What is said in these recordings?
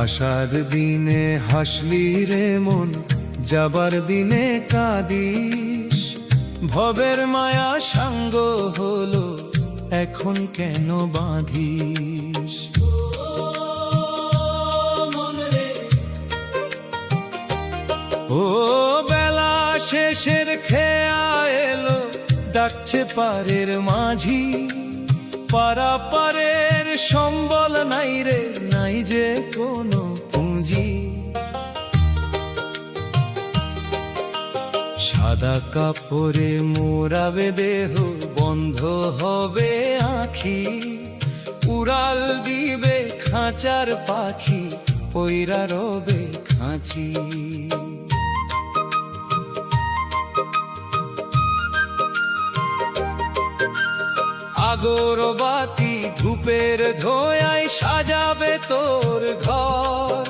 আসার দিনে হাসলি রে মন, যাবার দিনে কাঁদিস। ভবের মায়া সাঙ্গ হলো, এখন কেন বাঁধিস? ও বেলা শেষের খেয়া এলো, ডাকছে পারের মাঝি। পারা পারের সম্বল নাই রে, নাই যে কোনো পুঁজি। সাদা কাপড়ে মোড়াবে দেহ, বন্ধ হবে আঁখি। উড়াল দিবে খাঁচার পাখি, পইরা রবে খাঁচি। আগরবাতি ধূপের ধোঁয়ায় সাজাবে তোর ঘর।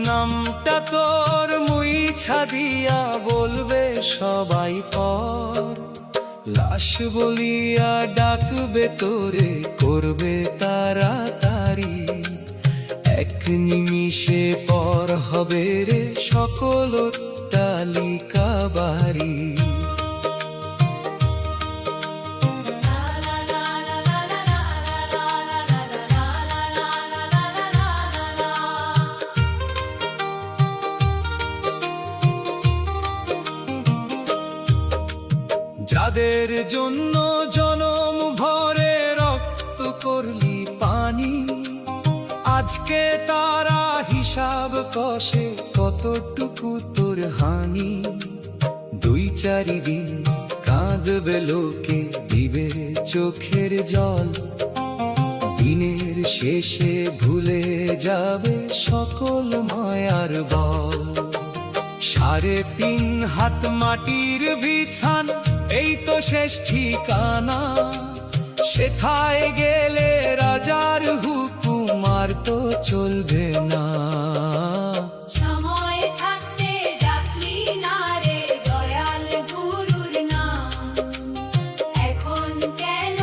নামটা তোর মুইছা দিয়া বলবে সবাই পর। লাশ বলিয়া ডাকবে তোরে, করবে তাড়াতাড়ি। এক নিমিষে পর হবে রে সকল অট্টালিকা বাড়ি। যাদের জন্য জনম ভরে রক্ত করলি পানি, আজকে তারা হিসাব কষে কতটুকু তোর হানি। 2-4 দিন কাঁদবে লোকে, দিবে চোখের জল। দিনের শেষে ভুলে যাবে সকল মায়ার বল। 3.5 হাত মাটির বিছান, এই তো শেষ ঠিকানা। সেথায় গেলে রাজার হুকুম আর তো চলবে না। সময় থাকতে ডাকলি না রে দয়াল গুরুর নাম, এখন কেন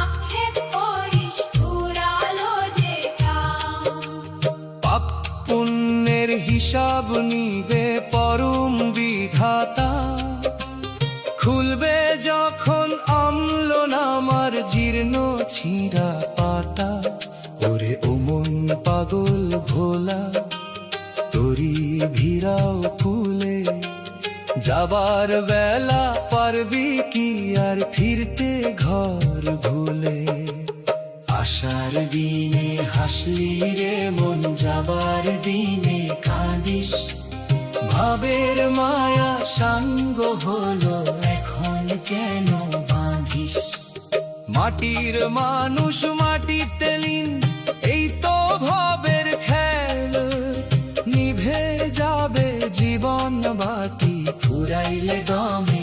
আক্ষেপ করিস ফুরালো যে কাম। পাপ পুণ্যের হিসাব নিবে পরম বিধাতা। খুলবে যখন অম্ল নামার জীর্ণ ছিঁড়া পাতা। ওরে ও মন পাগল ভোলা, তোরি ভিড়াও ফুলে। যাবার বেলা পারবি কি আর ফিরতে ঘর ভুলে? আসার দিনে হাসলি রে মন, যাবার দিনে কাঁদিস। ভাবের মায়া সাঙ্গ হলো, এখন কেন বাঁধিস? মাটির মানুষ মাটিতে লীন, এই তো ভবের খেল। নিভে যাবে জীবন বাতি, ফুরাইলে দমে